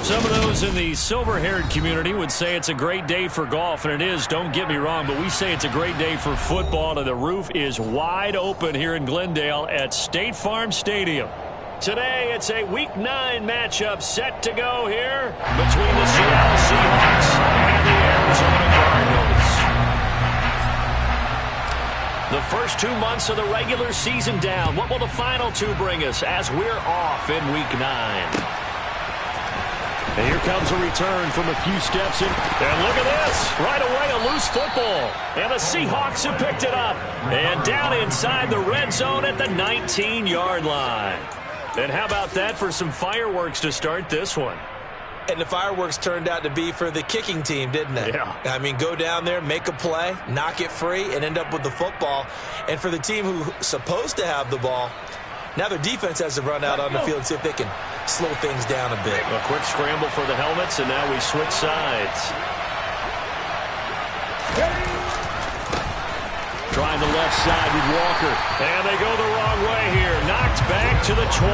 Some of those in the silver-haired community would say it's a great day for golf, and it is, don't get me wrong, but we say it's a great day for football, and the roof is wide open here in Glendale at State Farm Stadium. Today, it's a Week 9 matchup set to go here between the Seattle Seahawks and the Arizona Cardinals. The first 2 months of the regular season down. What will the final 2 bring us as we're off in Week 9? And here comes a return from a few steps in. And look at this. Right away, a loose football. And the Seahawks have picked it up. And down inside the red zone at the 19-yard line. And how about that for some fireworks to start this one? And the fireworks turned out to be for the kicking team, didn't they? Yeah. I mean, go down there, make a play, knock it free, and end up with the football. And for the team who's supposed to have the ball, now their defense has to run out on the field and see if they can slow things down a bit. A quick scramble for the helmets, and now we switch sides. Trying the left side with Walker. And they go the wrong way here. Knocked back to the 20.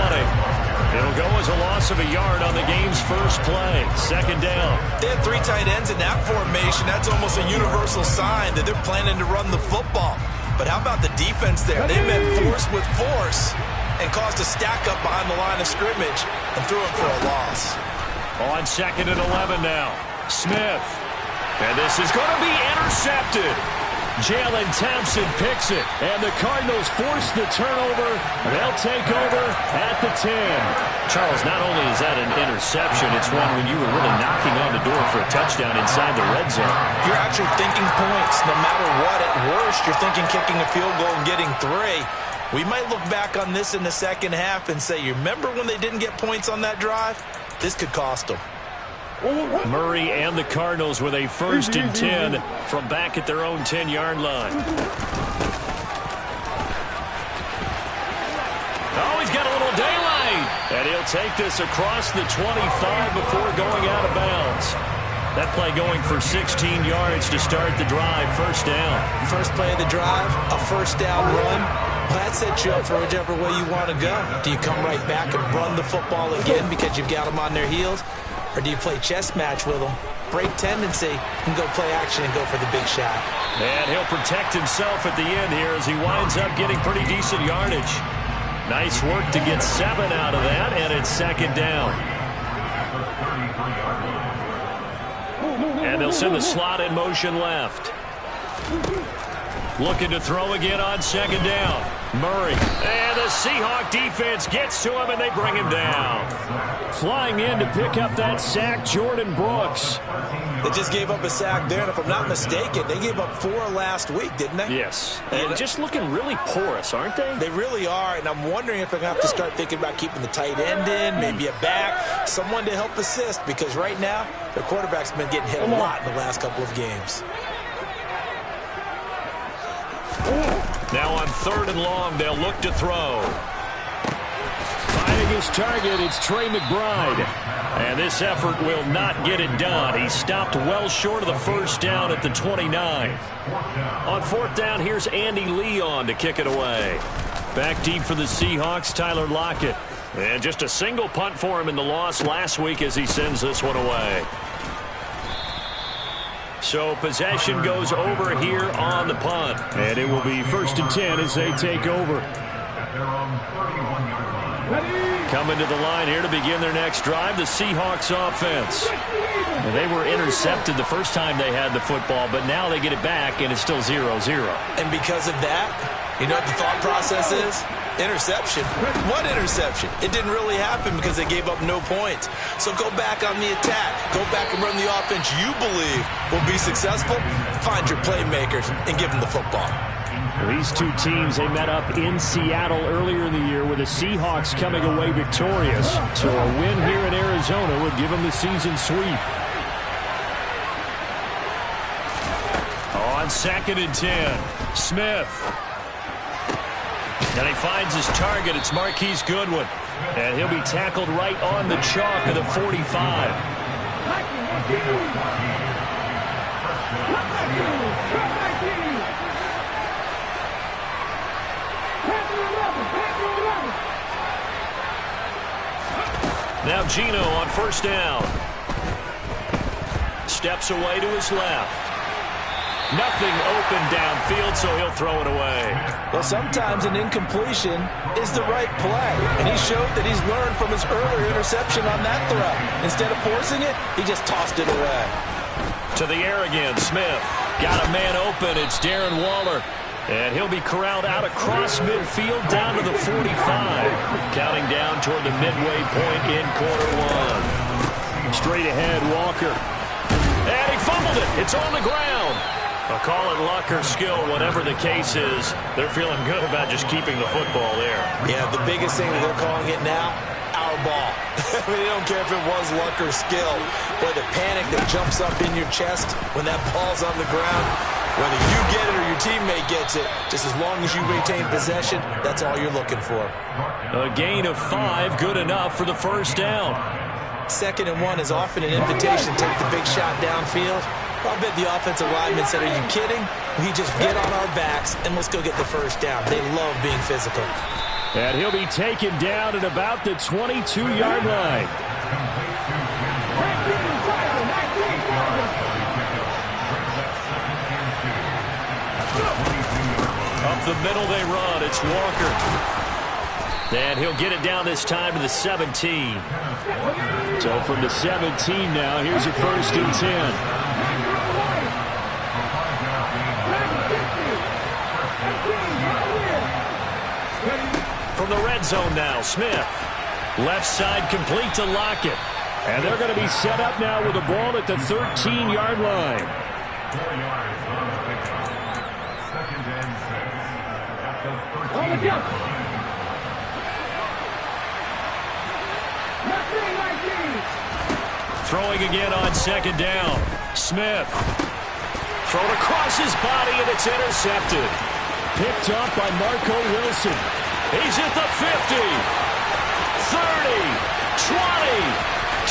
It'll go as a loss of a yard on the game's first play. Second down. They had 3 tight ends in that formation. That's almost a universal sign that they're planning to run the football. But how about the defense there? They met force with force and caused a stack up behind the line of scrimmage and threw it for a loss. On 2nd and 11 now. Smith. And this is going to be intercepted. Jalen Thompson picks it. And the Cardinals force the turnover. They'll take over at the 10. Charles, not only is that an interception, it's one when you were really knocking on the door for a touchdown inside the red zone. You're actually thinking points. No matter what, at worst, you're thinking kicking a field goal and getting 3. We might look back on this in the second half and say, you remember when they didn't get points on that drive? This could cost them. Murray and the Cardinals with a 1st and 10 from back at their own 10-yard line. Oh, he's got a little daylight. And he'll take this across the 25 before going out of bounds. That play going for 16 yards to start the drive. First down. First play of the drive, a first down run. Well, that sets you up for whichever way you want to go. Do you come right back and run the football again because you've got them on their heels? Or do you play chess match with them, break tendency, and go play action and go for the big shot? And he'll protect himself at the end here as he winds up getting pretty decent yardage. Nice work to get 7 out of that, and it's 2nd down. And they'll send the slot in motion left. Looking to throw again on 2nd down. Murray. And the Seahawk defense gets to him, and they bring him down. Flying in to pick up that sack, Jordan Brooks. They just gave up a sack there, and if I'm not mistaken, they gave up 4 last week, didn't they? Yes. And just looking really porous, aren't they? They really are, and I'm wondering if they're going to have to start thinking about keeping the tight end in, maybe a back, someone to help assist, because right now, their quarterback's been getting hit a lot in the last couple of games. Now on 3rd and long, they'll look to throw. Finding his target, it's Trey McBride. And this effort will not get it done. He stopped well short of the first down at the 29. On 4th down, here's Andy Leon to kick it away. Back deep for the Seahawks, Tyler Lockett. And just a single punt for him in the loss last week as he sends this one away. So possession goes over here on the punt. And it will be 1st and 10 as they take over. Coming to the line here to begin their next drive, the Seahawks offense. And they were intercepted the first time they had the football, but now they get it back, and it's still 0-0. And because of that, you know what the thought process is? Interception. What interception? It didn't really happen because they gave up no points. So go back on the attack. Go back and run the offense you believe will be successful. Find your playmakers and give them the football. These 2 teams, they met up in Seattle earlier in the year with the Seahawks coming away victorious. So a win here in Arizona would give them the season sweep. On 2nd and 10, Smith. And he finds his target. It's Marquise Goodwin. And he'll be tackled right on the chalk of the 45. Now Geno on 1st down. steps away to his left. Nothing open downfield, so he'll throw it away. Well, sometimes an incompletion is the right play, and he showed that he's learned from his earlier interception on that throw. Instead of forcing it, he just tossed it away. To the air again, Smith. Got a man open, it's Darren Waller. And he'll be corralled out across midfield down to the 45. Counting down toward the midway point in quarter one. Straight ahead, Walker. And he fumbled it. It's on the ground. I'll call it luck or skill, whatever the case is. They're feeling good about just keeping the football there. Yeah, the biggest thing that they're calling it now, our ball. I mean, they don't care if it was luck or skill. Boy, the panic that jumps up in your chest when that ball's on the ground, whether you get it or your teammate gets it, just as long as you maintain possession, that's all you're looking for. A gain of 5, good enough for the first down. 2nd and 1 is often an invitation to take the big shot downfield. I'll bet the offensive lineman said, are you kidding? We just get on our backs and let's go get the first down. They love being physical. And he'll be taken down at about the 22-yard line. Up the middle they run. It's Walker. And he'll get it down this time to the 17. So from the 17 now, here's a 1st and 10. From the red zone now, Smith. Left side complete to Lockett. And they're going to be set up now with the ball at the 13-yard line. 4 yards on the pickup. 2nd and 6. At the 13. Throwing again on 2nd down. Smith. Thrown across his body, and it's intercepted. Picked up by Marco Wilson. He's at the 50, 30, 20,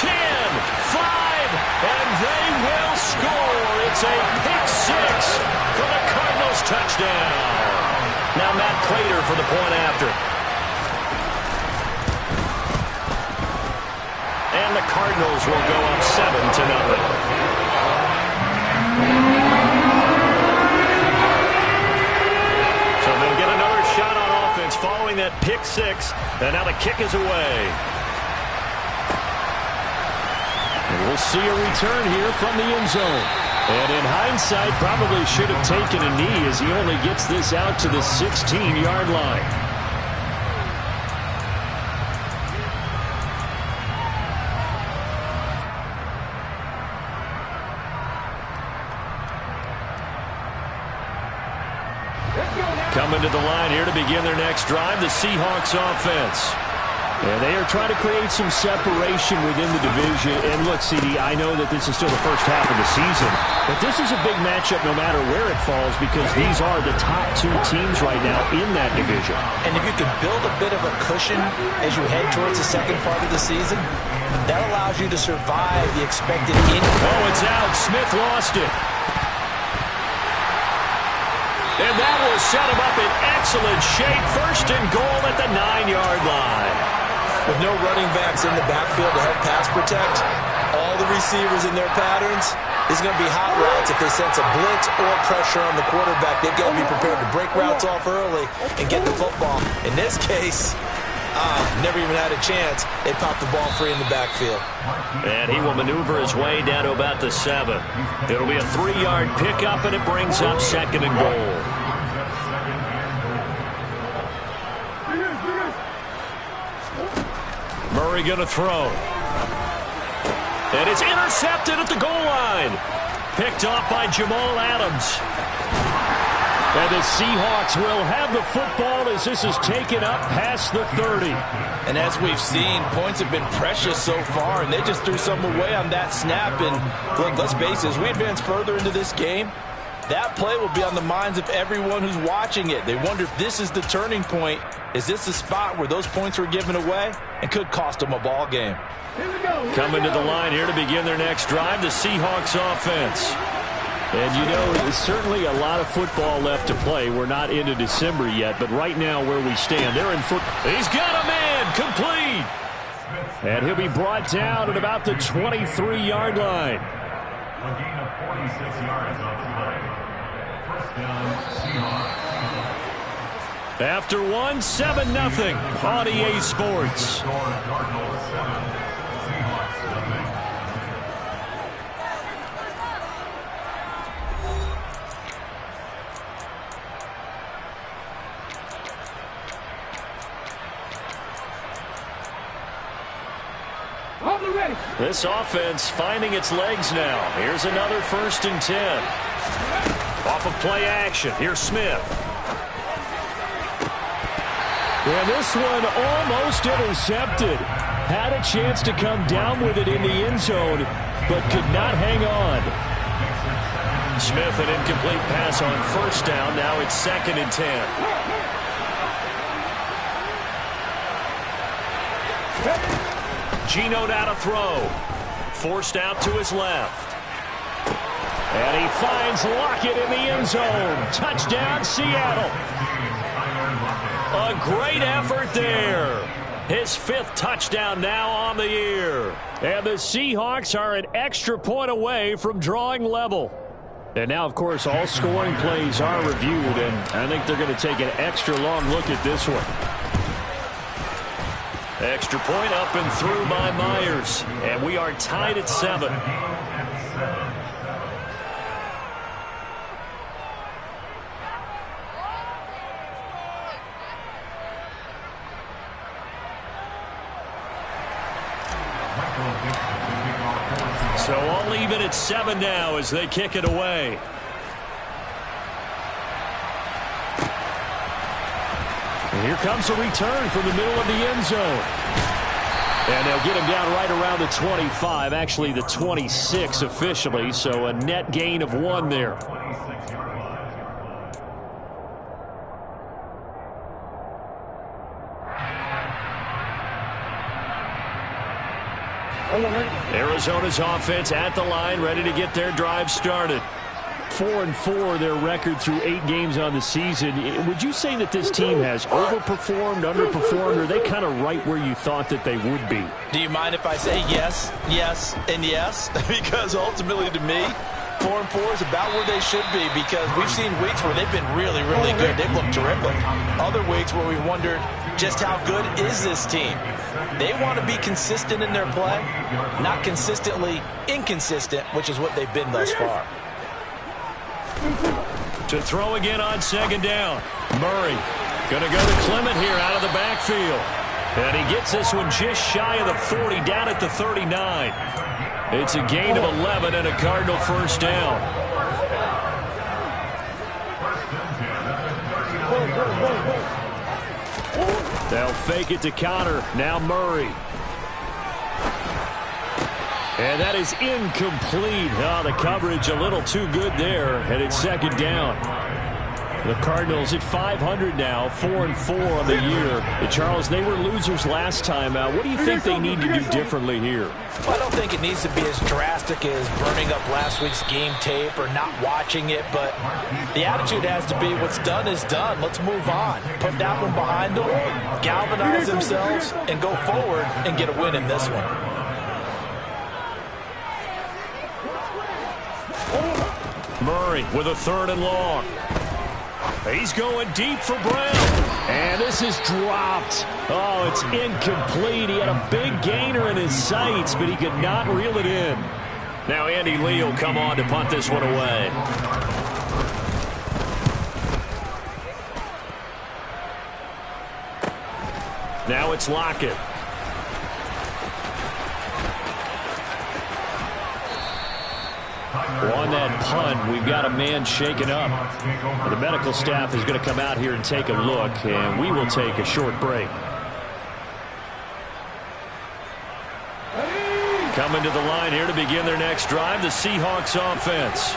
10, 5, and they will score. It's a pick 6 for the Cardinals touchdown. Now Matt Prater for the point after. And the Cardinals will go up 7-0. Following that pick 6, and now the kick is away. And we'll see a return here from the end zone. And in hindsight, probably should have taken a knee as he only gets this out to the 16-yard line. Coming to the line here to begin their next drive, the Seahawks offense. And they are trying to create some separation within the division. And look, CD, I know that this is still the first half of the season, but this is a big matchup no matter where it falls because these are the top 2 teams right now in that division. And if you can build a bit of a cushion as you head towards the second part of the season, that allows you to survive the expected injury. Oh, it's out. Smith lost it. And that will set him up in excellent shape. 1st and goal at the 9-yard line. With no running backs in the backfield to help pass protect, all the receivers in their patterns, there's going to be hot routes if they sense a blitz or pressure on the quarterback. They've got to be prepared to break routes off early and get the football. In this case, never even had a chance. They popped the ball free in the backfield. And he will maneuver his way down to about the 7. It'll be a 3-yard pickup, and it brings up 2nd and goal. Murray going to throw. And it's intercepted at the goal line. Picked off by Jamal Adams. And the Seahawks will have the football as this is taken up past the 30. And as we've seen, points have been precious so far, and they just threw some away on that snap. And look, let's face it, as we advance further into this game, that play will be on the minds of everyone who's watching it. They wonder if this is the turning point. Is this the spot where those points were given away and could cost them a ball game? Coming to the line here to begin their next drive, the Seahawks offense. And you know, there's certainly a lot of football left to play. We're not into December yet, but right now where we stand, they're in foot. He's got a man, complete. And he'll be brought down at about the 23-yard line. A gain of 46 yards on the play. First down, Seahawks. After 1-7-0 on EA Sports. Cardinals 7, Seahawks nothing. This offense finding its legs now. Here's another 1st and 10. Off of play action. Here's Smith. And this one almost intercepted. Had a chance to come down with it in the end zone, but could not hang on. Smith, an incomplete pass on 1st down. Now it's 2nd and 10. Geno now to throw. Forced out to his left. And he finds Lockett in the end zone. Touchdown, Seattle. A great effort there. His 5th touchdown now on the year. And the Seahawks are an extra point away from drawing level. And now, of course, all scoring plays are reviewed, and I think they're going to take an extra long look at this one. Extra point up and through by Myers. And we are tied at 7. So all even at 7 now as they kick it away. And here comes a return from the middle of the end zone. And they'll get him down right around the 25, actually the 26 officially, so a net gain of 1 there. Arizona's offense at the line, ready to get their drive started. 4-4 their record through 8 games on the season. Would you say that this team has overperformed, underperformed, or are they kind of right where you thought that they would be? Do you mind if I say yes, yes, and yes? Because ultimately to me, 4-4 is about where they should be, because we've seen weeks where they've been really, really good. They've looked terrific. Other weeks where we wondered just how good is this team. They want to be consistent in their play, not consistently inconsistent, which is what they've been thus far. To throw again on 2nd down. Murray going to go to Clement here out of the backfield. And he gets this one just shy of the 40, down at the 39. It's a gain of 11 and a Cardinal 1st down. They'll fake it to counter. Now Murray. And that is incomplete. Oh, the coverage a little too good there. And it's 2nd down. The Cardinals at 500 now, 4-4 on the year. And Charles, they were losers last time out. What do you think they need to do differently here? Well, I don't think it needs to be as drastic as burning up last week's game tape or not watching it, but the attitude has to be what's done is done. Let's move on. Put that one behind them, galvanize themselves, and go forward and get a win in this one. Murray with a 3rd and long. He's going deep for Brown. And this is dropped. Oh, it's incomplete. He had a big gainer in his sights, but he could not reel it in. Now Andy Lee will come on to punt this one away. Now it's Lockett. On that punt, we've got a man shaken up. The medical staff is going to come out here and take a look, and we will take a short break. Coming to the line here to begin their next drive, the Seahawks offense.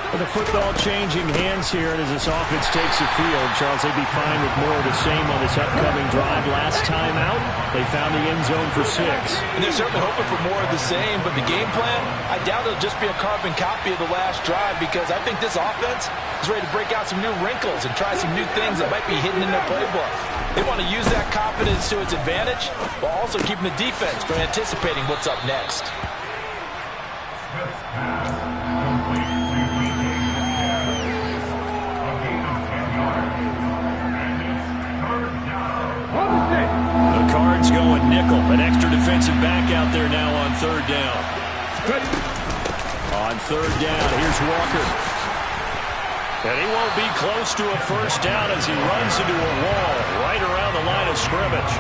With the football changing hands here, and as this offense takes the field, Charles, they'd be fine with more of the same on this upcoming drive. Last time out, they found the end zone for 6. And they're certainly hoping for more of the same, but the game plan, I doubt it'll just be a carbon copy of the last drive, because I think this offense is ready to break out some new wrinkles and try some new things that might be hidden in their playbook. They want to use that confidence to its advantage, while also keeping the defense from anticipating what's up next. Cardinals going nickel. An extra defensive back out there now on third down. On third down, here's Walker. And he won't be close to a first down as he runs into a wall right around the line of scrimmage.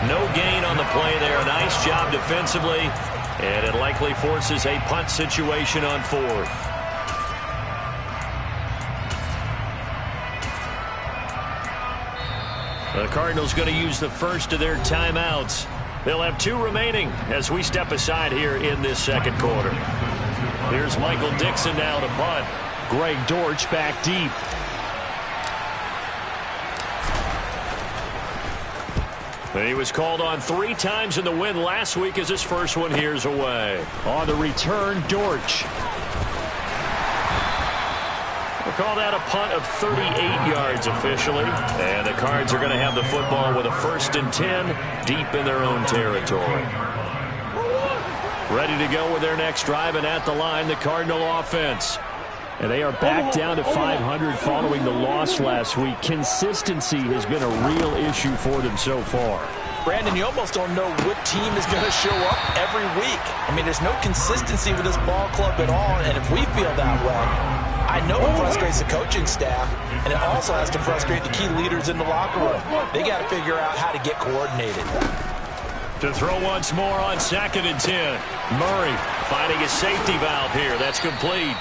No gain on the play there. Nice job defensively. And it likely forces a punt situation on fourth. The Cardinals going to use the first of their timeouts. They'll have 2 remaining as we step aside here in this second quarter. Here's Michael Dixon now to punt. Greg Dortch back deep. He was called on 3 times in the win last week as his first one here's away. On the return, Dortch. We'll call that a punt of 38 yards officially. And the Cards are going to have the football with a 1st and 10 deep in their own territory. Ready to go with their next drive, and at the line, the Cardinal offense. And they are back down to 500 following the loss last week. Consistency has been a real issue for them so far. Brandon, you almost don't know what team is going to show up every week. I mean, there's no consistency with this ball club at all, and if we feel that way, I know it frustrates the coaching staff, and it also has to frustrate the key leaders in the locker room. They got to figure out how to get coordinated. To throw once more on 2nd and 10. Murray finding a safety valve here. That's complete.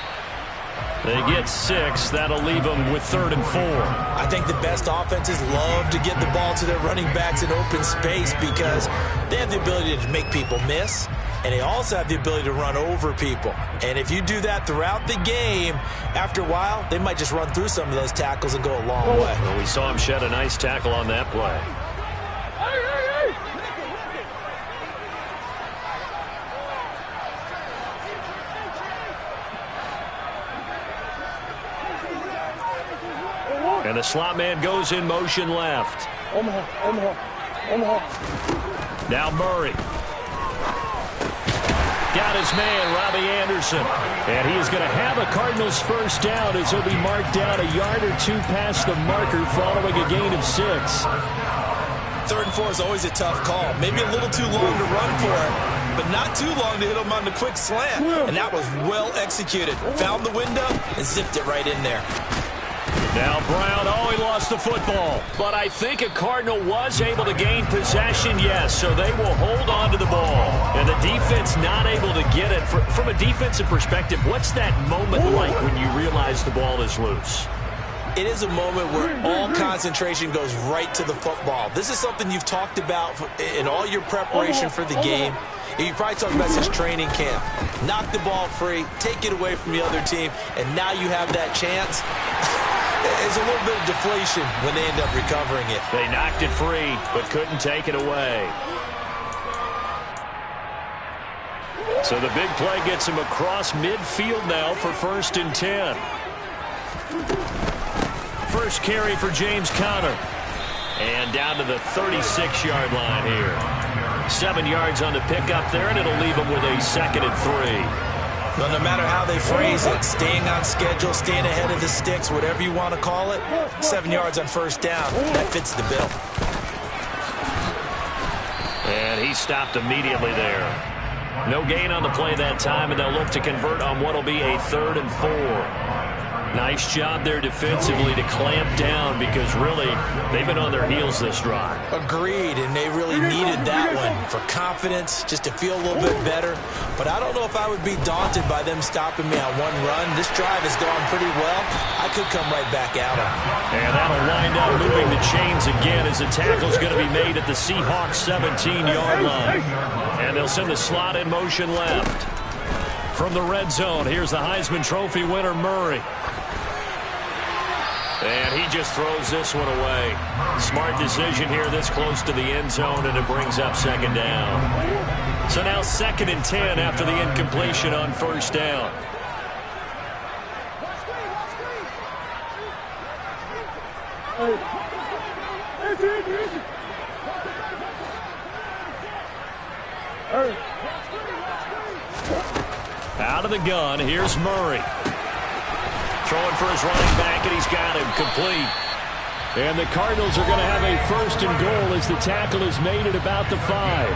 They get 6. That'll leave them with 3rd and 4. I think the best offenses love to get the ball to their running backs in open space because they have the ability to make people miss, and they also have the ability to run over people. And if you do that throughout the game, after a while, they might just run through some of those tackles and go a long way. Well, we saw him shed a nice tackle on that play. And the slot man goes in motion left. Now Murray. Got his man, Robbie Anderson. And he is going to have a Cardinals first down as he'll be marked down a yard or 2 past the marker following a gain of 6. 3rd and 4 is always a tough call. Maybe a little too long to run for it, but not too long to hit him on the quick slant. And that was well executed. Found the window and zipped it right in there. Now Brown, he lost the football. But I think a Cardinal was able to gain possession, yes, so they will hold on to the ball. And the defense not able to get it. From a defensive perspective, what's that moment like when you realize the ball is loose? It is a moment where all concentration goes right to the football. This is something you've talked about in all your preparation for the game. You probably talked about since training camp. Knock the ball free, take it away from the other team, and now you have that chance. There's a little bit of deflation when they end up recovering it. They knocked it free, but couldn't take it away. So the big play gets him across midfield now for 1st and 10. First carry for James Conner. And down to the 36-yard line here. 7 yards on the pickup there, and it'll leave him with a 2nd and 3. Well, no matter how they phrase it, staying on schedule, staying ahead of the sticks, whatever you want to call it, 7 yards on first down, that fits the bill. And he stopped immediately there. No gain on the play that time, and they'll look to convert on what will be a 3rd and 4. Nice job there defensively to clamp down because really they've been on their heels this drive. Agreed, and they really needed that one for confidence, just to feel a little bit better. But I don't know if I would be daunted by them stopping me on one run. This drive has gone pretty well. I could come right back at them. And that'll wind up moving the chains again as the tackle's going to be made at the Seahawks 17-yard line. And they'll send the slot in motion left. From the red zone, here's the Heisman Trophy winner, Murray. And he just throws this one away. Smart decision here this close to the end zone, and it brings up 2nd down. So now 2nd and 10 after the incompletion on 1st down. Out of the gun, here's Murray. Throwing for his running back, and he's got him complete. And the Cardinals are going to have a first and goal as the tackle is made at about the 5.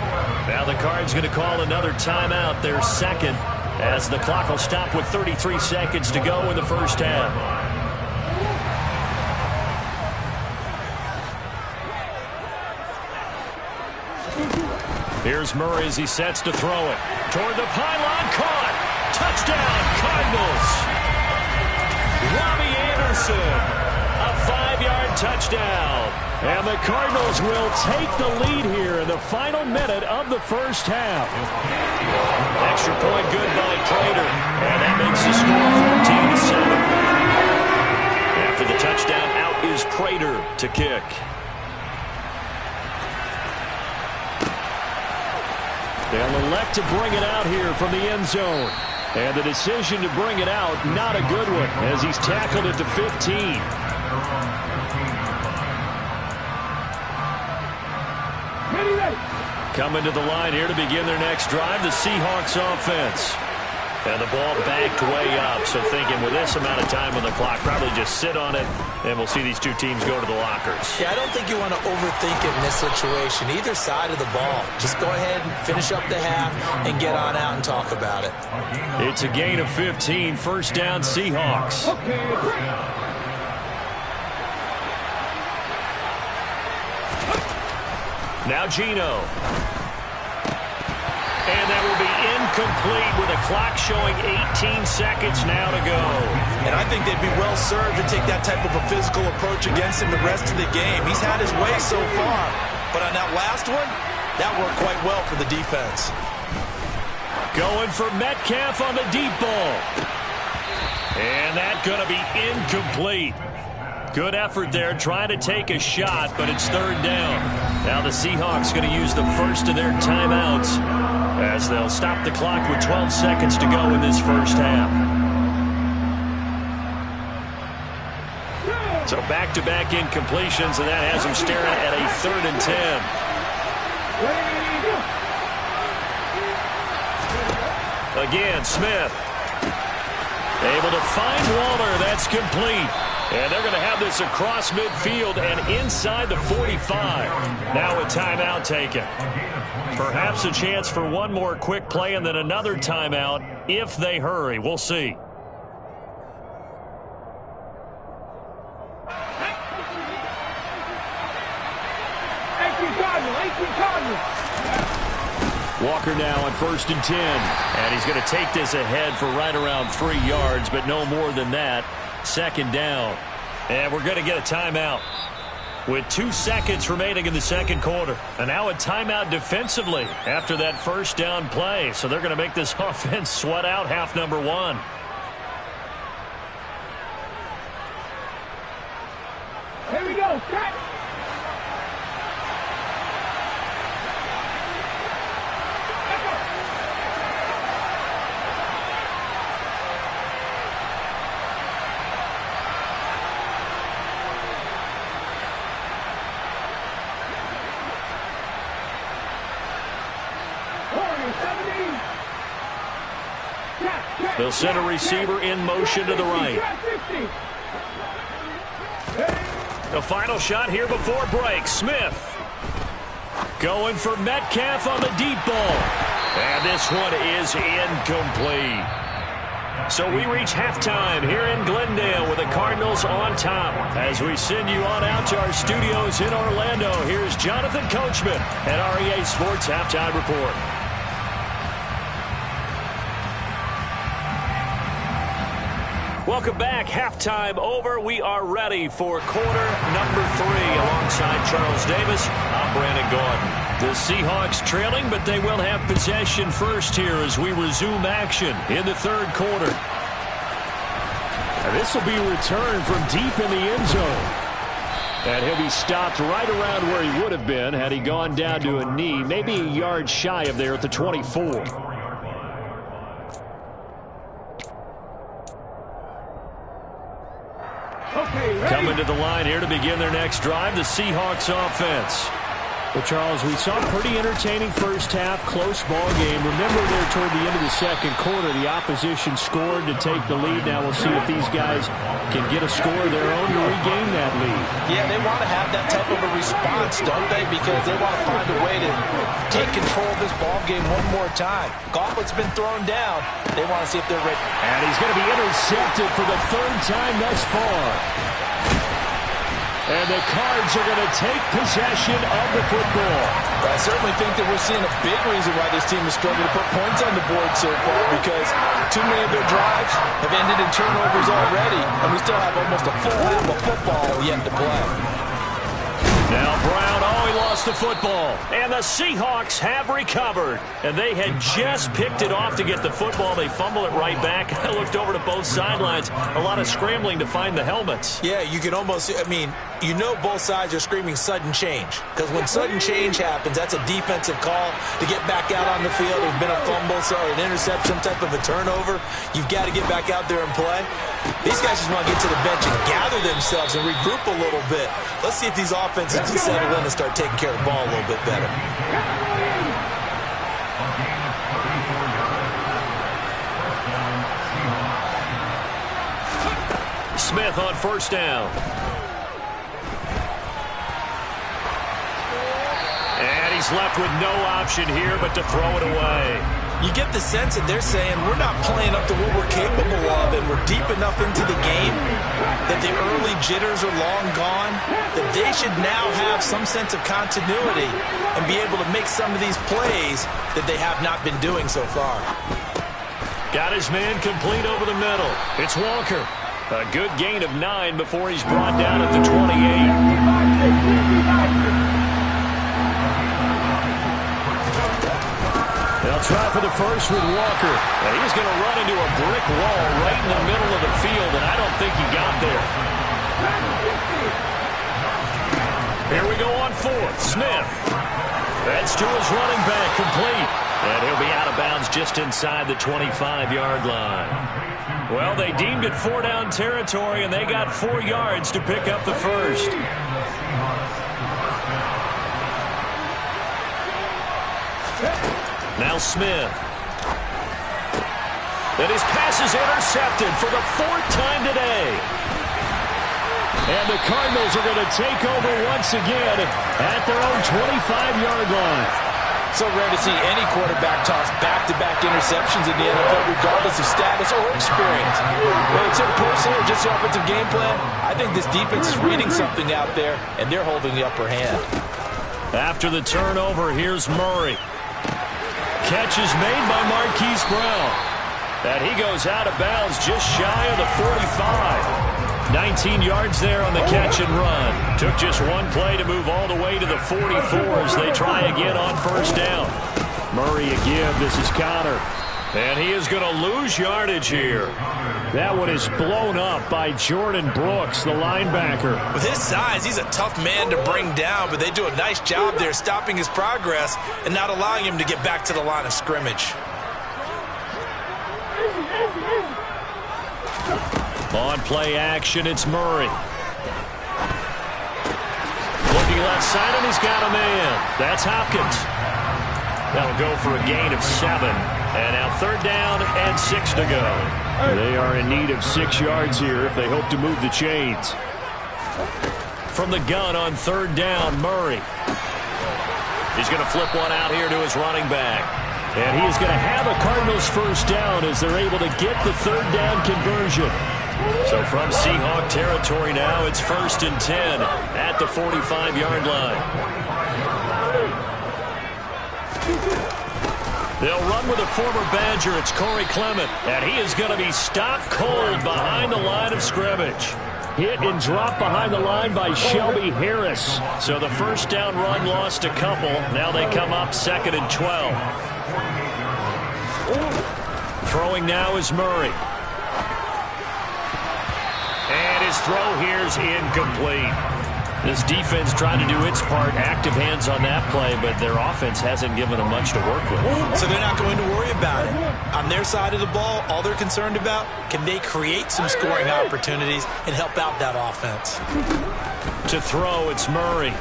Now the Cards going to call another timeout, their second, as the clock will stop with 33 seconds to go in the first half. Here's Murray as he sets to throw it. Toward the pylon, caught. Touchdown, Cardinals. Robbie Anderson. A 5-yard touchdown. And the Cardinals will take the lead here in the final minute of the first half. Extra point good by Prater. And that makes the score 14-7. After the touchdown, out is Prater to kick. They'll elect to bring it out here from the end zone. And the decision to bring it out, not a good one, as he's tackled at the 15. Coming to the line here to begin their next drive, the Seahawks offense. And the ball backed way up, so thinking with this amount of time on the clock, probably just sit on it, and we'll see these two teams go to the lockers. Yeah, I don't think you want to overthink it in this situation, either side of the ball. Just go ahead and finish up the half and get on out and talk about it. It's a gain of 15, first down Seahawks. Now Geno. And that will be incomplete with a clock showing 18 seconds now to go. And I think they'd be well served to take that type of a physical approach against him the rest of the game. He's had his way so far. But on that last one, that worked quite well for the defense. Going for Metcalf on the deep ball. And that's going to be incomplete. Good effort there, trying to take a shot, but it's third down. Now the Seahawks going to use the first of their timeouts as they'll stop the clock with 12 seconds to go in this first half. So back-to-back incompletions, and that has them staring at a 3rd and 10. Again, Smith. Able to find Waller. That's complete. And they're going to have this across midfield and inside the 45. Now a timeout taken. Perhaps a chance for one more quick play and then another timeout if they hurry. We'll see. Walker now on 1st and 10. And he's going to take this ahead for right around 3 yards, but no more than that. 2nd down. And we're going to get a timeout with 2 seconds remaining in the second quarter. And now a timeout defensively after that first down play. So they're going to make this offense sweat out half number 1. Here we go. Cut. They'll send a receiver in motion to the right. The final shot here before break. Smith going for Metcalf on the deep ball. And this one is incomplete. So we reach halftime here in Glendale with the Cardinals on top. As we send you on out to our studios in Orlando, here's Jonathan Coachman at REA Sports Halftime Report. Welcome back. Halftime over. We are ready for quarter number 3. Alongside Charles Davis, I'm Brandon Gaudin. The Seahawks trailing, but they will have possession first here as we resume action in the third quarter. And this will be returned from deep in the end zone. And he'll be stopped right around where he would have been had he gone down to a knee, maybe a yard shy of there at the 24. Okay, coming to the line here to begin their next drive, the Seahawks offense. Well, Charles, we saw a pretty entertaining first half, close ball game. Remember there toward the end of the second quarter, the opposition scored to take the lead. Now we'll see if these guys can get a score of their own to regain that lead. Yeah, they want to have that type of a response, don't they? Because they want to find a way to take control of this ball game one more time. Gauntlet's been thrown down. They want to see if they're ready. And he's going to be intercepted for the third time thus far. And the Cards are going to take possession of the football. I certainly think that we're seeing a big reason why this team is struggling to put points on the board so far, because too many of their drives have ended in turnovers already, and we still have almost a full half of football yet to play. Now Brown, he lost the football. And the Seahawks have recovered. And they had just picked it off to get the football. They fumble it right back. I looked over to both sidelines. A lot of scrambling to find the helmets. Yeah, you can almost, you know both sides are screaming sudden change. Because when sudden change happens, that's a defensive call to get back out on the field. There's been a fumble, an interception, some type of a turnover. You've got to get back out there and play. These guys just want to get to the bench and gather themselves and regroup a little bit. Let's see if these offenses can settle in and start taking care of the ball a little bit better. Smith on first down. And he's left with no option here but to throw it away. You get the sense that they're saying we're not playing up to what we're capable of, and we're deep enough into the game that the early jitters are long gone, that they should now have some sense of continuity and be able to make some of these plays that they have not been doing so far. Got his man complete over the middle. It's Walker. A good gain of 9 before he's brought down at the 28. They'll try for the first with Walker. And he's going to run into a brick wall right in the middle of the field, and I don't think he got there. Here we go on fourth. Smith. That's to his running back, complete. And he'll be out of bounds just inside the 25-yard line. Well, they deemed it 4-down territory, and they got 4 yards to pick up the first. Now Smith. And his pass is intercepted for the 4th time today. And the Cardinals are going to take over once again at their own 25-yard line. So rare to see any quarterback toss back-to-back interceptions in the NFL, regardless of status or experience. Whether it's personal or just the offensive game plan, I think this defense is reading something out there, and they're holding the upper hand. After the turnover, here's Murray. Catch is made by Marquise Brown. And he goes out of bounds just shy of the 45. 19 yards there on the catch and run. Took just one play to move all the way to the 44 as they try again on first down. Murray again. This is Connor. And he is going to lose yardage here. That one is blown up by Jordan Brooks, the linebacker. With his size, he's a tough man to bring down, but they do a nice job there stopping his progress and not allowing him to get back to the line of scrimmage. On play action, it's Murray. Looking left side, and he's got a man. That's Hopkins. That'll go for a gain of 7. And now 3rd down and 6 to go. They are in need of 6 yards here if they hope to move the chains. From the gun on 3rd down, Murray. He's going to flip one out here to his running back. And he is going to have a Cardinals first down as they're able to get the 3rd down conversion. So from Seahawk territory now, it's 1st and 10 at the 45-yard line. They'll run with a former Badger. It's Corey Clement. And he is going to be stopped cold behind the line of scrimmage. Hit and dropped behind the line by Shelby Harris. So the first down run lost a couple. Now they come up 2nd and 12. Throwing now is Murray. And his throw here is incomplete. This defense trying to do its part, active hands on that play, but their offense hasn't given them much to work with. So they're not going to worry about it. On their side of the ball, all they're concerned about, can they create some scoring opportunities and help out that offense? To throw, it's Murray.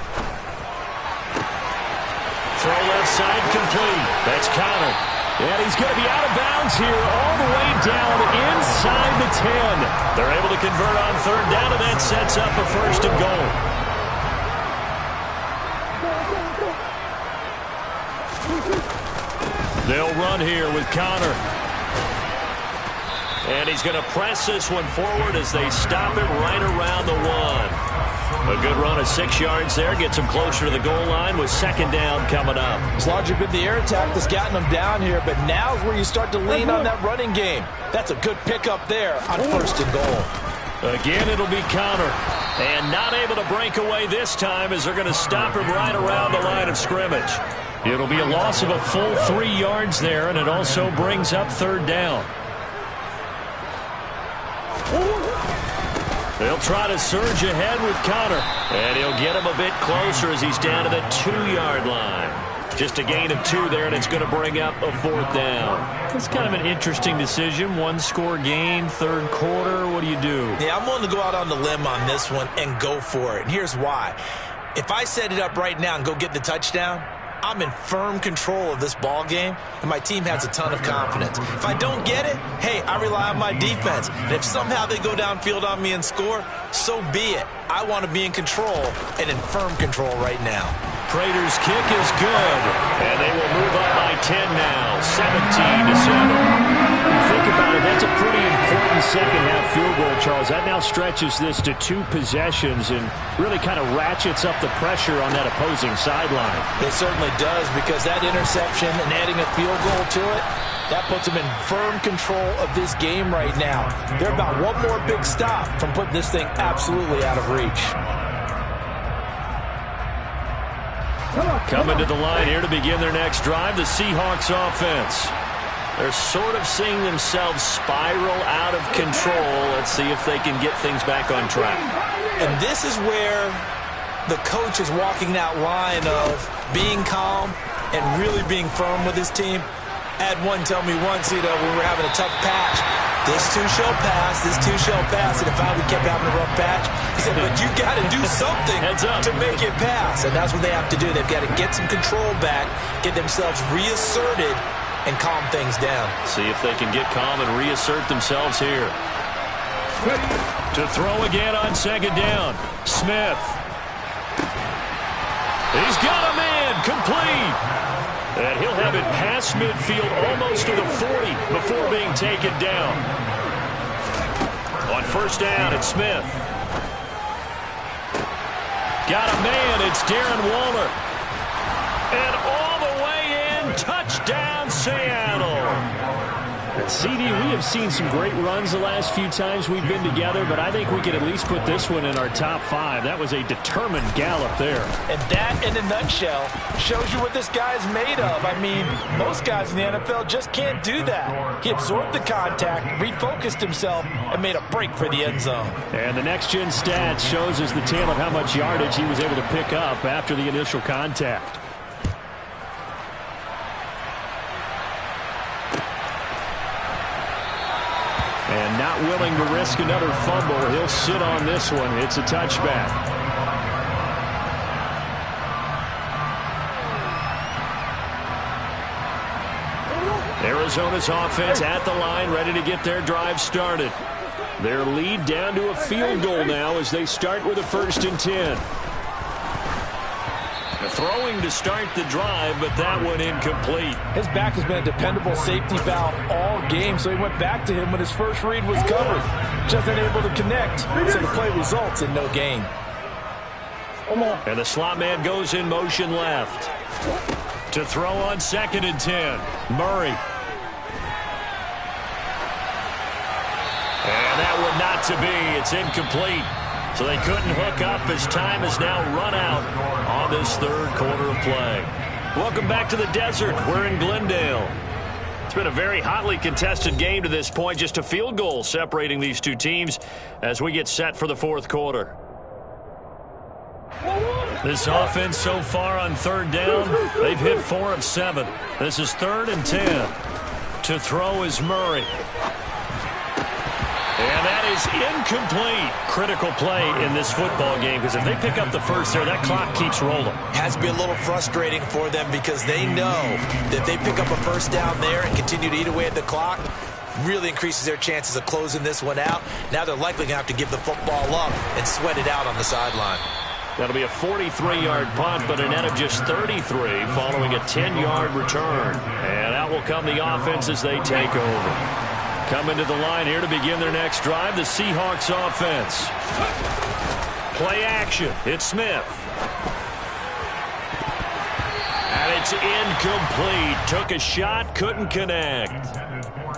side complete. That's Conner. And he's going to be out of bounds here all the way down inside the 10. They're able to convert on third down, and that sets up a first and goal. They'll run here with Conner. And he's going to press this one forward as they stop it right around the 1. A good run of 6 yards there. Gets him closer to the goal line with second down coming up. It's largely been the air attack that's gotten them down here, but now's where you start to lean on that running game. That's a good pickup there on first and goal. Again, it'll be Conner. And not able to break away this time as they're going to stop him right around the line of scrimmage. It'll be a loss of a full 3 yards there, and it also brings up third down. They'll try to surge ahead with Conner. And he'll get him a bit closer as he's down to the 2-yard line. Just a gain of 2 there, and it's going to bring up a fourth down. It's kind of an interesting decision. 1-score game, third quarter. What do you do? Yeah, I'm willing to go out on the limb on this one and go for it. And here's why. If I set it up right now and go get the touchdown, I'm in firm control of this ball game, and my team has a ton of confidence. If I don't get it, hey, I rely on my defense. And if somehow they go downfield on me and score, so be it. I want to be in control and in firm control right now. Prater's kick is good, and they will move up by 10 now, 17-7. Think about it, that's a pretty important second-half field goal, Charles. That now stretches this to 2 possessions and really kind of ratchets up the pressure on that opposing sideline. It certainly does, because that interception and adding a field goal to it, that puts them in firm control of this game right now. They're about one more big stop from putting this thing absolutely out of reach. Coming to the line here to begin their next drive, the Seahawks offense. They're sort of seeing themselves spiral out of control. Let's see if they can get things back on track. And this is where the coach is walking that line of being calm and really being firm with his team. I had one tell me once, when we were having a tough patch, this too shall pass, this too shall pass. And if we kept having a rough patch, he said, but you got to do something to make it pass. And that's what they have to do. They've got to get some control back, get themselves reasserted, and calm things down. See if they can get calm and reassert themselves here. To throw again on second down. Smith. He's got a man complete. And he'll have it past midfield almost to the 40 before being taken down. On first down, it's Smith. Got a man, it's Darren Waller. And all the way in, touchdown Seattle. CD, we have seen some great runs the last few times we've been together, but I think we could at least put this one in our top 5. That was a determined gallop there. And that, in a nutshell, shows you what this guy's made of. I mean, most guys in the NFL just can't do that. He absorbed the contact, refocused himself, and made a break for the end zone. And the next-gen stats shows us the tale of how much yardage he was able to pick up after the initial contact. And not willing to risk another fumble, he'll sit on this one. It's a touchback. Arizona's offense at the line, ready to get their drive started. Their lead down to a field goal now as they start with a 1st and 10. Throwing to start the drive, but that one incomplete. His back has been a dependable safety valve all game, so he went back to him when his first read was covered. Just unable to connect, so the play results in no gain. And the slot man goes in motion left. To throw on 2nd and 10, Murray. And that one not to be. It's incomplete. So they couldn't hook up as time has now run out on this third quarter of play. Welcome back to the desert. We're in Glendale. It's been a very hotly contested game to this point. Just a field goal separating these two teams as we get set for the fourth quarter. This offense so far on third down, they've hit 4 of 7. This is 3rd and 10. To throw is Murray. And that is incomplete. Critical play in this football game, because if they pick up the first there, that clock keeps rolling. Has to be a little frustrating for them because they know that if they pick up a first down there and continue to eat away at the clock, really increases their chances of closing this one out. Now they're likely going to have to give the football up and sweat it out on the sideline. That'll be a 43-yard punt, but a net of just 33 following a 10-yard return. And out will come the offense as they take over. Coming to the line here to begin their next drive, the Seahawks offense. Play action. It's Smith. And it's incomplete. Took a shot, couldn't connect.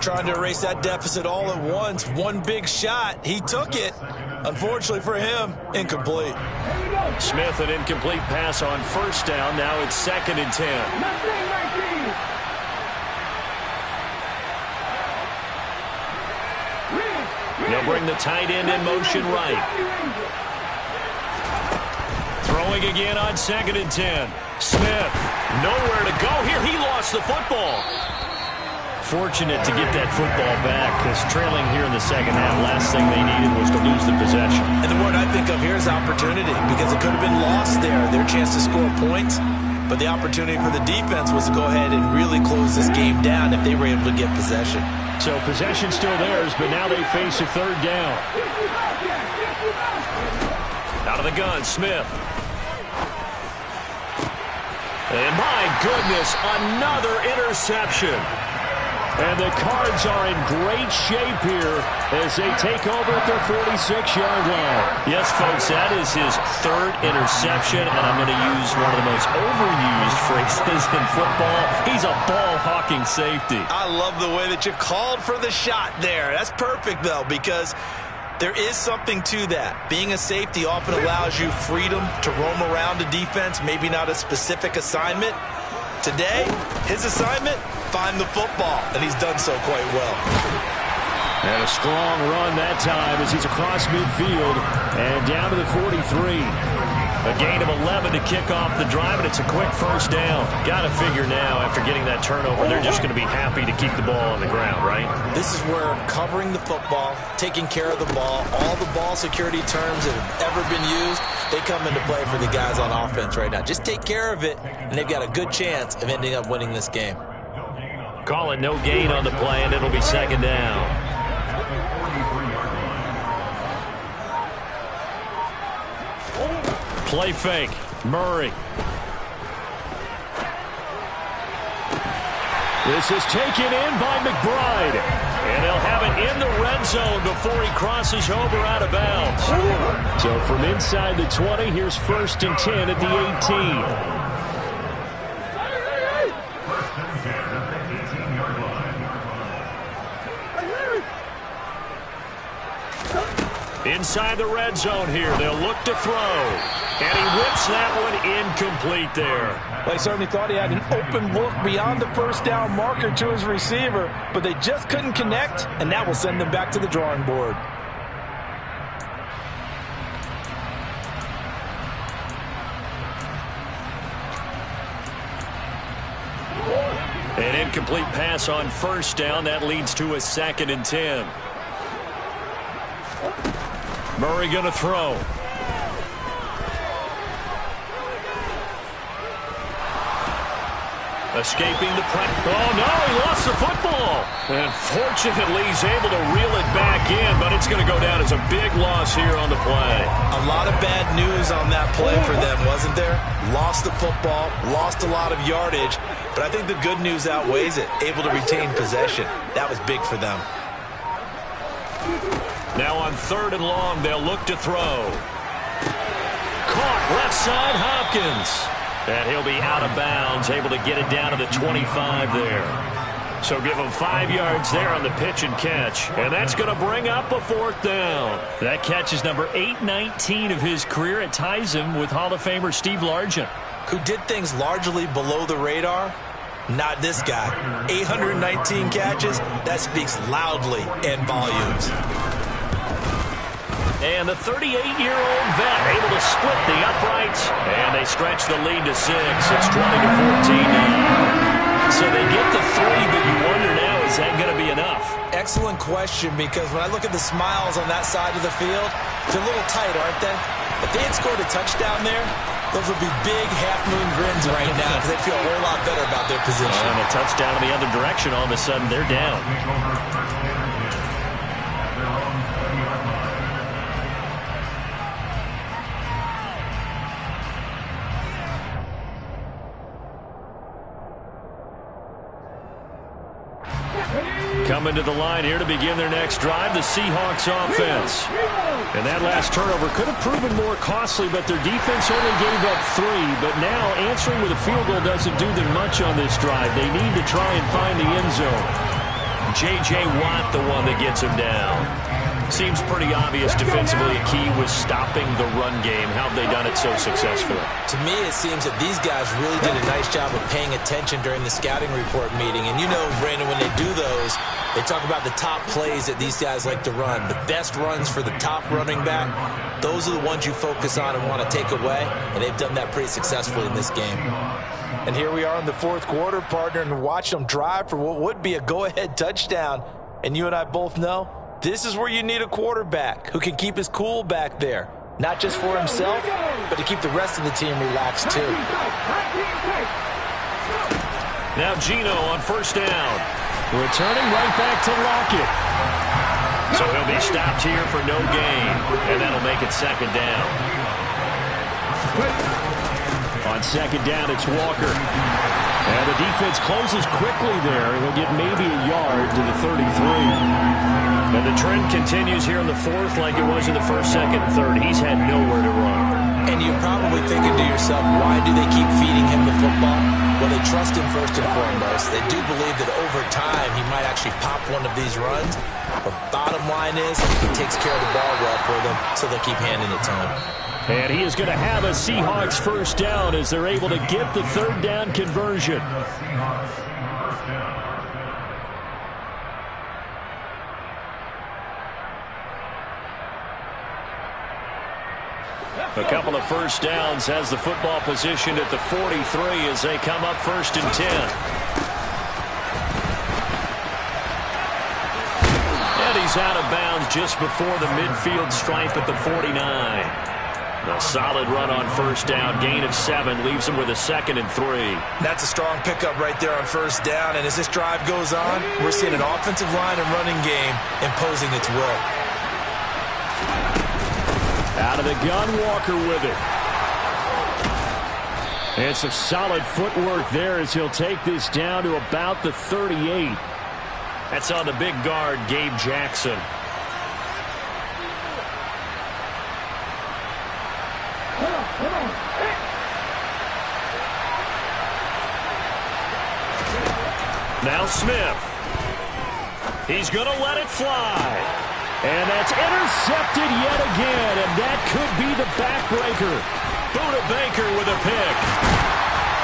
Trying to erase that deficit all at once. One big shot. He took it. Unfortunately for him, incomplete. Smith, an incomplete pass on first down. Now it's 2nd and 10. They'll bring the tight end in motion right. Throwing again on 2nd and 10. Smith, nowhere to go here. He lost the football. Fortunate to get that football back, because trailing here in the second half, last thing they needed was to lose the possession. And the word I think of here is opportunity, because it could have been lost there, their chance to score points. But the opportunity for the defense was to go ahead and really close this game down if they were able to get possession. So possession still theirs, but now they face a 3rd down. Out of the gun, Smith. And my goodness, another interception. And the Cards are in great shape here as they take over at their 46-yard line. Yes, folks, that is his 3rd interception, and I'm going to use one of the most overused phrases in football. He's a ball-hawking safety. I love the way that you called for the shot there. That's perfect, though, because there is something to that. Being a safety often allows you freedom to roam around a defense, maybe not a specific assignment. Today, his assignment, find the football, and he's done so quite well. And a strong run that time as he's across midfield and down to the 43. A gain of 11 to kick off the drive, and it's a quick first down. Got to figure now, after getting that turnover, they're just going to be happy to keep the ball on the ground, right? This is where covering the football, taking care of the ball, all the ball security terms that have ever been used, they come into play for the guys on offense right now. Just take care of it, and they've got a good chance of ending up winning this game. Call it no gain on the play, and it'll be 2nd down. Play fake. Murray. This is taken in by McBride. And they'll have it in the red zone before he crosses over out of bounds. So from inside the 20, here's 1st and 10 at the 18. Inside the red zone here, they'll look to throw. And he whips that one incomplete there. They certainly thought he had an open look beyond the first down marker to his receiver, but they just couldn't connect, and that will send them back to the drawing board. An incomplete pass on first down. That leads to a 2nd and 10. Murray going to throw. Escaping the pressure. Oh, no, he lost the football. And fortunately, he's able to reel it back in, but it's going to go down as a big loss here on the play. A lot of bad news on that play for them, wasn't there? Lost the football, lost a lot of yardage, but I think the good news outweighs it. Able to retain possession. That was big for them. Now on 3rd and long, they'll look to throw. Caught left side, Hopkins. And he'll be out of bounds, able to get it down to the 25 there. So give him 5 yards there on the pitch and catch. And that's going to bring up a 4th down. That catch is number 819 of his career. It ties him with Hall of Famer Steve Largent, who did things largely below the radar. Not this guy. 819 catches, that speaks loudly in volumes. And the 38-year-old vet able to split the uprights. And they stretch the lead to 6. It's 20-14 now. So they get the 3, but you wonder now, is that going to be enough? Excellent question, because when I look at the smiles on that side of the field, they're a little tight, aren't they? If they had scored a touchdown there, those would be big half-moon grins right now because they feel a whole lot better about their position. And a touchdown in the other direction, all of a sudden they're down. Coming to the line here to begin their next drive, the Seahawks offense. And that last turnover could have proven more costly, but their defense only gave up 3. But now answering with a field goal doesn't do them much on this drive. They need to try and find the end zone. J.J. Watt, the one that gets him down. Seems pretty obvious defensively a key was stopping the run game. How have they done it so successfully? To me, it seems that these guys really did a nice job of paying attention during the scouting report meeting. And you know, Brandon, when they do those, they talk about the top plays that these guys like to run. The best runs for the top running back, those are the ones you focus on and want to take away. And they've done that pretty successfully in this game. And here we are in the fourth quarter, partner, and watch them drive for what would be a go-ahead touchdown. And you and I both know this is where you need a quarterback who can keep his cool back there. Not just for himself, but to keep the rest of the team relaxed too. Now Geno on first down. Returning right back to Lockett. So he'll be stopped here for no gain. And that'll make it second down. On second down, it's Walker. And the defense closes quickly there. He'll get maybe a yard to the 33. And the trend continues here in the fourth like it was in the first, second, and third. He's had nowhere to run. And you're probably thinking to yourself, why do they keep feeding him the football? Well, they trust him first and foremost. They do believe that over time he might actually pop one of these runs. But bottom line is he takes care of the ball well for them, so they'll keep handing it to him. And he is going to have a Seahawks first down as they're able to get the third down conversion. A couple of first downs has the football positioned at the 43 as they come up first and 10. And he's out of bounds just before the midfield stripe at the 49. A solid run on first down, gain of 7, leaves him with a second and 3. That's a strong pickup right there on first down, and as this drive goes on, we're seeing an offensive line and running game imposing its will. Out of the gun, Walker with it. And some solid footwork there as he'll take this down to about the 38. That's on the big guard, Gabe Jackson. Now Smith. He's going to let it fly. And that's intercepted yet again, and that could be the backbreaker. Buda Baker with a pick.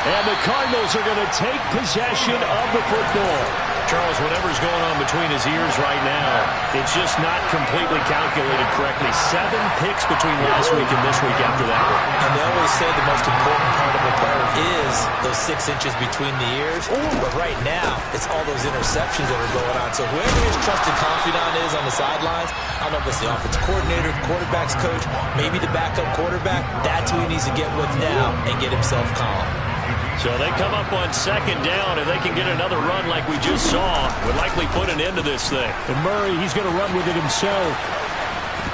And the Cardinals are going to take possession of the football. Charles, whatever's going on between his ears right now, it's just not completely calculated correctly. 7 picks between last week and this week after that one. And they always say the most important part of a player is those 6 inches between the ears. But right now, it's all those interceptions that are going on. So whoever his trusted confidant is on the sidelines, I don't know if it's the offensive coordinator, the quarterback's coach, maybe the backup quarterback, that's who he needs to get with now and get himself calm. So they come up on second down, and they can get another run like we just saw. Would likely put an end to this thing. And Murray, he's going to run with it himself.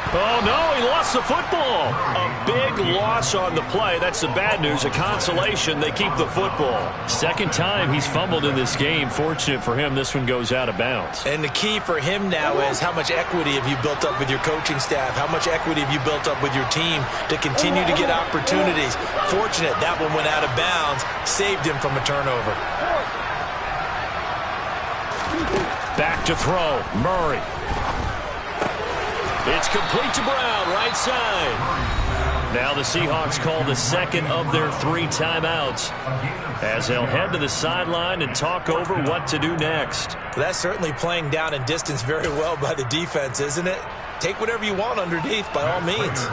Oh, no, he lost the football. A big loss on the play. That's the bad news. A consolation, they keep the football. Second time he's fumbled in this game. Fortunate for him, this one goes out of bounds. And the key for him now is how much equity have you built up with your coaching staff? How much equity have you built up with your team to continue to get opportunities? Fortunate that one went out of bounds, saved him from a turnover. Back to throw, Murray. It's complete to Brown, right side. Now the Seahawks call the second of their 3 timeouts as they'll head to the sideline and talk over what to do next. That's certainly playing down and distance very well by the defense, isn't it? Take whatever you want underneath by all means.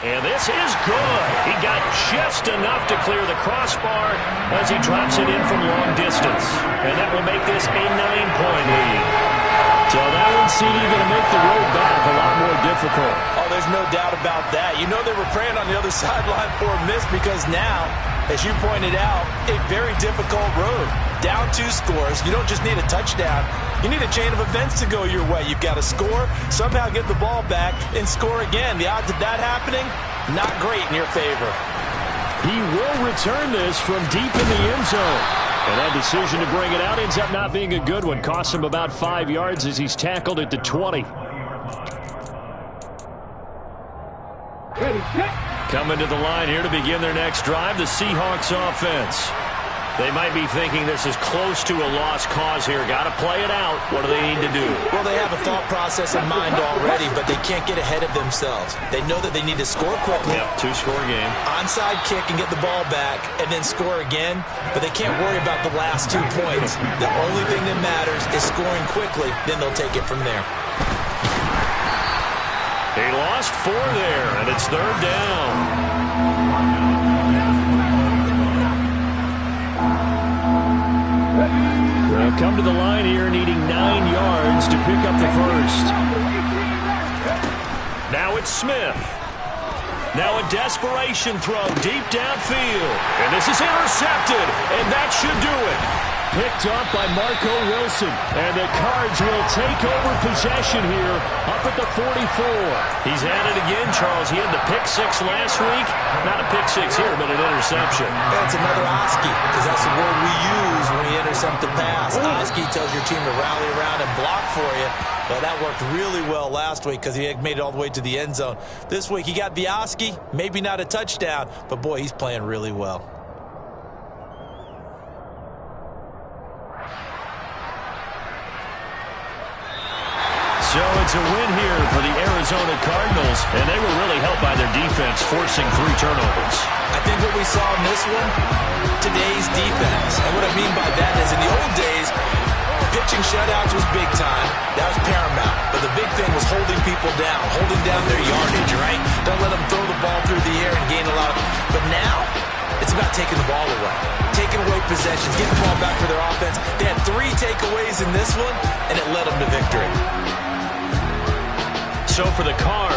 And this is good. He got just enough to clear the crossbar as he drops it in from long distance. And that will make this a 9-point lead. So that one, CD, going to make the road back a lot more difficult. Oh, there's no doubt about that. You know they were praying on the other sideline for a miss because now, as you pointed out, a very difficult road. Down 2 scores. You don't just need a touchdown. You need a chain of events to go your way. You've got to score, somehow get the ball back, and score again. The odds of that happening, not great in your favor. He will return this from deep in the end zone. And that decision to bring it out ends up not being a good one. Costs him about 5 yards as he's tackled at the 20. Coming to the line here to begin their next drive, the Seahawks offense. They might be thinking this is close to a lost cause here. Got to play it out. What do they need to do? Well, they have a thought process in mind already, but they can't get ahead of themselves. They know that they need to score quickly. Yep, 2-score game. Onside kick and get the ball back and then score again, but they can't worry about the last 2 points. The only thing that matters is scoring quickly, then they'll take it from there. They lost 4 there, and it's 3rd down. They'll come to the line here needing 9 yards to pick up the first. Now it's Smith. Now a desperation throw deep downfield. And this is intercepted, and that should do it. Picked up by Marco Wilson. And the Cards will take over possession here up at the 44. He's at it again, Charles. He had the pick 6 last week. Not a pick 6 here, but an interception. That's another Oski, because that's the word we use when we intercept the pass. Oski tells your team to rally around and block for you. Well, that worked really well last week because he made it all the way to the end zone. This week, he got the Oski, maybe not a touchdown, but boy, he's playing really well. So it's a win here for the Arizona Cardinals, and they were really helped by their defense, forcing 3 turnovers. I think what we saw in this one, today's defense. And what I mean by that is in the old days, pitching shutouts was big time. That was paramount. But the big thing was holding people down, holding down their yardage, right? Don't let them throw the ball through the air and gain a lot of... But now, it's about taking the ball away, taking away possessions, getting the ball back for their offense. They had 3 takeaways in this one, and it led them to victory. So for the Cards,